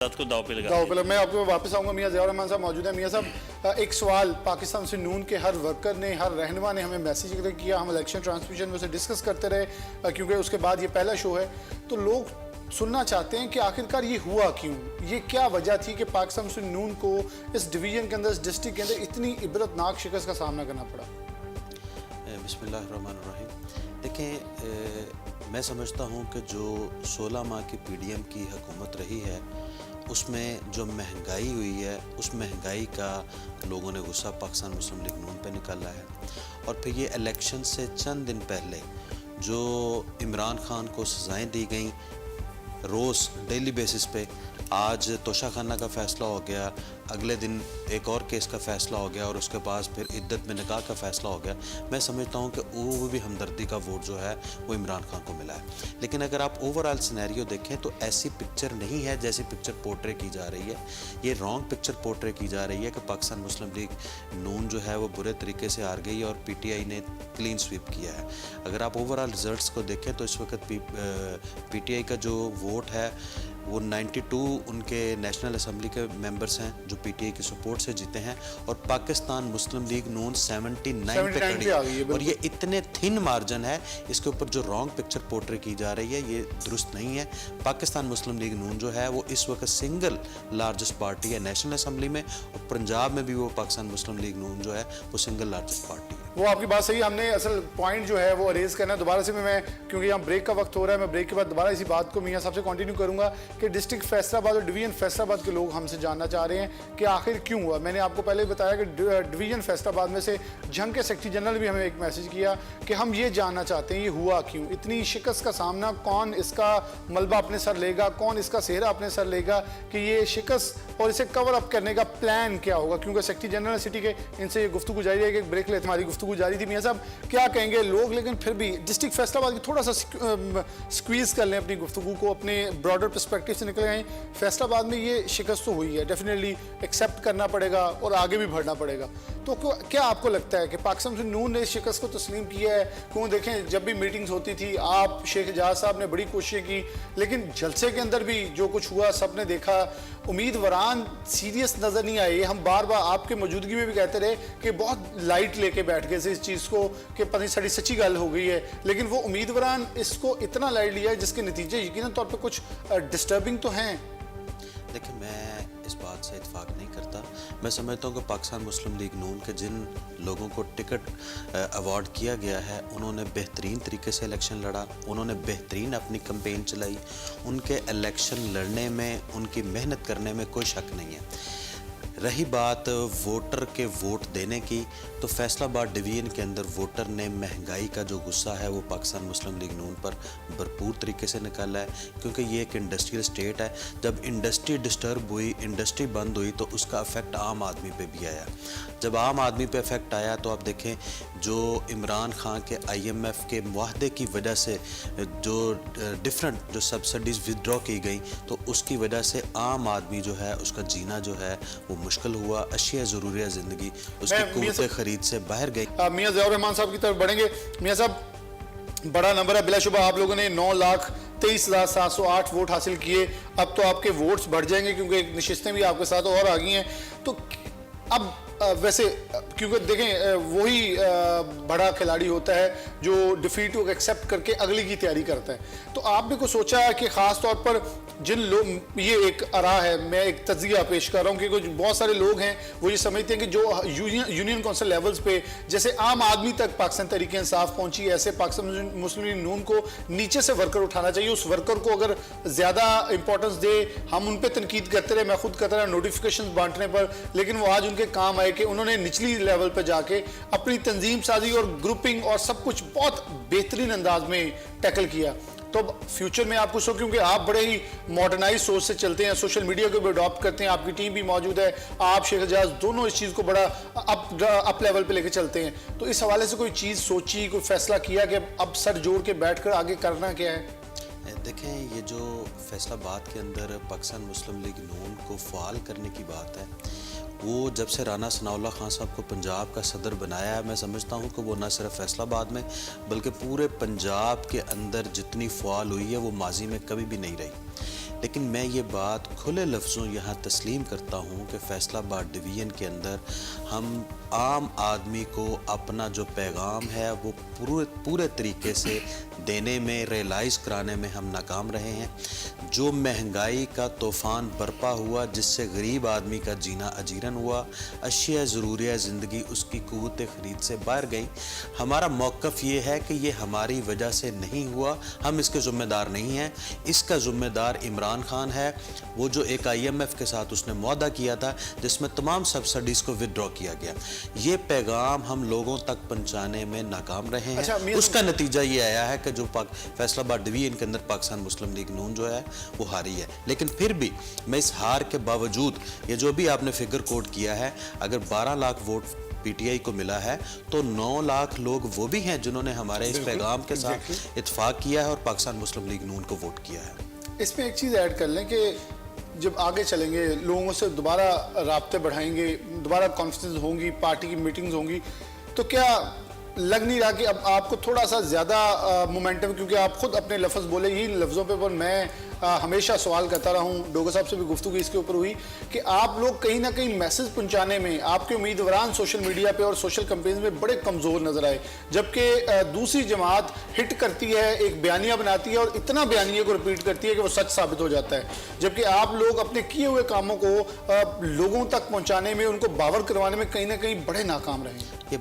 को दाव पे लगा। मैं आपको वापस आऊंगा। मियां ज़िया रहमान साहब मौजूद है। मियां साहब, एक सवाल, पाकिस्तान से नून के हर वर्कर ने, हर रहनुमा ने हमें मैसेज किया, हम इलेक्शन ट्रांसमिशन में से डिस्कस करते रहे, क्योंकि उसके बाद ये पहला शो है, तो लोग सुनना चाहते हैं कि आखिरकार ये हुआ क्यों, ये क्या वजह थी कि पाकिस्तान से नून को इस डिवीजन के अंदर, इस डिस्ट्रिक्ट के अंदर इतनी इबरतनाक शिकस्त का सामना करना पड़ा। बिस्मिल्लाहिर्रहमानिर्रहीम। देखें, मैं समझता हूँ कि जो 16 माह की पीडीएम की हुकूमत रही है, उसमें जो महंगाई हुई है, उस महंगाई का लोगों ने गुस्सा पाकिस्तान मुस्लिम लीग नून पे निकाला है। और फिर ये इलेक्शन से चंद दिन पहले जो इमरान खान को सज़ाएं दी गई रोज़ डेली बेसिस पे, आज तोशाखाना का फ़ैसला हो गया, अगले दिन एक और केस का फ़ैसला हो गया और उसके बाद फिर इद्दत में निकाह का फ़ैसला हो गया। मैं समझता हूँ कि वो भी हमदर्दी का वोट जो है वो इमरान खान को मिला है। लेकिन अगर आप ओवरऑल सिनेरियो देखें तो ऐसी पिक्चर नहीं है जैसी पिक्चर पोर्ट्रे की जा रही है। ये रॉन्ग पिक्चर पोर्ट्रे की जा रही है कि पाकिस्तान मुस्लिम लीग नून जो है वो बुरे तरीके से हार गई और पीटीआई ने क्लीन स्वीप किया है। अगर आप ओवरऑल रिजल्ट्स को देखें तो इस वक्त पीटीआई का जो वोट है वो 92 उनके नेशनल असम्बली के मेंबर्स हैं जो पीटीआई की सपोर्ट से जीते हैं, और पाकिस्तान मुस्लिम लीग नून 79 पे खड़ी है। और ये इतने थिन मार्जिन है, इसके ऊपर जो रॉन्ग पिक्चर पोर्ट्रे की जा रही है ये दुरुस्त नहीं है। पाकिस्तान मुस्लिम लीग नून जो है वो इस वक्त सिंगल लार्जेस्ट पार्टी है नेशनल असम्बली में, और पंजाब में भी वो पाकिस्तान मुस्लिम लीग नून जो है वो सिंगल लार्जेस्ट पार्टी है। वो आपकी बात सही है। हमने असल पॉइंट जो है वो अरेज करना है दोबारा से। मैं क्योंकि यहाँ ब्रेक का वक्त हो रहा है, मैं ब्रेक के बाद दोबारा इसी बात को मियां साहब से कंटिन्यू करूंगा कि डिस्ट्रिक्ट फैसलाबाद और डिवीजन फैसलाबाद के लोग हमसे जानना चाह रहे हैं कि आखिर क्यों हुआ। मैंने आपको पहले बताया कि डिवीजन फैसलाबाद में से जंग के सेक्रेटरी जनरल भी हमें एक मैसेज किया कि हम ये जानना चाहते हैं ये हुआ क्यों, इतनी शिकस्त का सामना, कौन इसका मलबा अपने सर लेगा, कौन इसका सेहरा अपने सर लेगा, कि ये शिकस्त और इसे कवर अप करने का प्लान क्या होगा। क्योंकि सेक्रेटरी जनरल सिटी के इनसे ये गुफ्तगू जारी है कि ब्रेक लेते हमारी गुफ्तगू जारी थी। मियां साहब क्या कहेंगे लोग, लेकिन फिर भी डिस्ट्रिक्ट फैसलाबाद की थोड़ा सा स्क्वीज कर लें अपनी गुफ्तगू को, अपने ब्रॉडर पर्सपेक्टिव से निकल आए। फैसलाबाद में ये शिकस्त तो हुई है, डेफिनेटली एक्सेप्ट करना पड़ेगा और आगे भी बढ़ना पड़ेगा। तो क्या आपको लगता है कि पाकिस्तान से नून ने इस शिकस्त को तस्लीम किया है? क्यों देखें, जब भी मीटिंग्स होती थी, आप शेख एजाज साहब ने बड़ी कोशिशें की, लेकिन जलसे के अंदर भी जो कुछ हुआ सबने देखा, उम्मीदवारान सीरियस नजर नहीं आए। हम बार बार आपके मौजूदगी में भी कहते रहे कि बहुत लाइट लेके बैठ गए इस चीज़ को कि पता नहीं सारी सच्ची गल हो गई है, लेकिन वो उम्मीदवारान इसको इतना लाइट लिया है जिसके नतीजे यकीनन तौर पर कुछ डिस्टर्बिंग तो हैं। देखिए, मैं इस बात से इत्फाक नहीं करता। मैं समझता हूँ कि पाकिस्तान मुस्लिम लीग नून के जिन लोगों को टिकट अवार्ड किया गया है, उन्होंने बेहतरीन तरीके से इलेक्शन लड़ा, उन्होंने बेहतरीन अपनी कैंपेन चलाई, उनके इलेक्शन लड़ने में, उनकी मेहनत करने में कोई शक नहीं है। रही बात वोटर के वोट देने की, तो फैसलाबाद डिवीजन के अंदर वोटर ने महंगाई का जो गुस्सा है वो पाकिस्तान मुस्लिम लीग नून पर भरपूर तरीके से निकाला है, क्योंकि ये एक इंडस्ट्रियल स्टेट है। जब इंडस्ट्री डिस्टर्ब हुई, इंडस्ट्री बंद हुई, तो उसका इफेक्ट आम आदमी पे भी आया। जब आम आदमी पे इफेक्ट आया तो आप देखें, जो इमरान खान के IMF के मुआहदे की वजह से जो डिफरेंट जो सब्सिडीज़ विदड्रॉ की गई, तो उसकी वजह से आम आदमी जो है उसका जीना जो है वो मुश्किल हुआ। अशिया ज़रूरिया ज़िंदगी उसकी क़ुव्वत खरीद से बाहर गई। मियां ज़िया रहमान साहब की तरफ बढ़ेंगे। मियां साहब, बड़ा नंबर है बिलाशुबा, आप लोगों ने 9,23,708 वोट हासिल किए। अब तो आपके वोट्स बढ़ जाएंगे क्योंकि नशिस्तें भी आपके साथ और आ गई हैं। तो अब वैसे क्योंकि देखें, वही बड़ा खिलाड़ी होता है जो डिफीट को एक्सेप्ट करके अगली की तैयारी करता है। तो आपने को सोचा है कि ख़ास तौर पर जिन लोग, ये एक आरा है, मैं एक तज्जिया पेश कर रहा हूँ कि कुछ बहुत सारे लोग हैं वो ये समझते हैं कि जो यूनियन कौंसिल लेवल्स पे जैसे आम आदमी तक पाकिस्तान तहरीक इंसाफ पहुंची, ऐसे पाकिस्तान मुस्लिम लीग नून को नीचे से वर्कर उठाना चाहिए। उस वर्कर को अगर ज़्यादा इंपॉर्टेंस दे, हम उन पर तनकीद करते रहे, मैं खुद करता रहा नोटिफिकेशन बांटने पर, लेकिन वो आज उनके काम आए कि उन्होंने निचली लेवल पर जाके अपनी तंजीम साजी और ग्रुपिंग और सब कुछ बहुत बेहतरीन अंदाज में टैकल किया। तो फ्यूचर में आपको सो, क्योंकि आप बड़े ही मॉडर्नाइज सोच से चलते हैं, सोशल मीडिया को भी अडॉप्ट करते हैं, आपकी टीम भी मौजूद है, आप शेख एजाज दोनों इस चीज़ को बड़ा अप लेवल पे लेके चलते हैं। तो इस हवाले से कोई चीज़ सोची, कोई फैसला किया कि अब सर जोड़ के बैठकर आगे करना क्या है? देखें, ये जो फैसलाबाद के अंदर पाकिस्तान मुस्लिम लीग नून को फ़ाल करने की बात है, वो जब से राना सनाउल्लाह खान साहब को पंजाब का सदर बनाया है, मैं समझता हूँ कि वो न सिर्फ फैसलाबाद में बल्कि पूरे पंजाब के अंदर जितनी फ़ाल हुई है वो माजी में कभी भी नहीं रही। लेकिन मैं ये बात खुले लफ्ज़ों यहाँ तस्लीम करता हूँ कि फैसलाबाद डिवीज़न के अंदर हम आम आदमी को अपना जो पैगाम है वो पूरे तरीके से देने में, रियलाइज़ कराने में हम नाकाम रहे हैं। जो महंगाई का तूफ़ान बरपा हुआ जिससे गरीब आदमी का जीना अजीरन हुआ, अशिया ज़रूरिया ज़िंदगी उसकी क़ुव्वत ख़रीद से बाहर गई। हमारा मौक़िफ़ ये है कि ये हमारी वजह से नहीं हुआ, हम इसके ज़िम्मेदार नहीं हैं। इसका ज़िम्मेदार इमरान खान है। वो जो एक IMF के साथ उसने मुआहदा किया था जिसमें तमाम सब्सिडीज़ को विदड्रॉ किया गया, ये पैगाम हम लोगों तक पहुँचाने में नाकाम रहे हैं। उसका नतीजा ये आया है कि जो फैसलाबाद डिवीज़न के अंदर पाकिस्तान मुस्लिम लीग नून जो है वो हारी है। लेकिन फिर भी मैं इस हार के बावजूद, ये जो भी आपने फिगर कोट किया है, अगर 12 लाख वोट PTI को मिला है तो 9 लाख लोग वो भी हैं जिन्होंने हमारे इस पैगाम के साथ इत्तेफाक किया है और पाकिस्तान मुस्लिम लीग नून को वोट किया है। इसमें एक चीज़ ऐड कर लें कि जब आगे चलेंगे, लोगों से दोबारा राब्ते बढ़ाएंगे, दोबारा कॉन्फ्रेंस होंगी, पार्टी की मीटिंग्स होंगी, तो क्या लग नहीं रहा कि अब आपको थोड़ा सा ज़्यादा मोमेंटम, क्योंकि आप खुद अपने लफ्ज़ बोले, यही लफ्ज़ों पे पर मैं हमेशा सवाल करता रहा हूँ, डोगर साहब से भी गुफ्तगू इसके ऊपर हुई कि आप लोग कहीं ना कहीं मैसेज पहुँचाने में, आपके उम्मीदवार सोशल मीडिया पे और सोशल कैंपेन में बड़े कमज़ोर नज़र आए, जबकि दूसरी जमात हिट करती है, एक बयानिया बनाती है और इतना बयानिया को रिपीट करती है कि वो सच साबित हो जाता है, जबकि आप लोग अपने किए हुए कामों को लोगों तक पहुँचाने में, उनको बावर करवाने में कहीं ना कहीं बड़े नाकाम रहे हैं।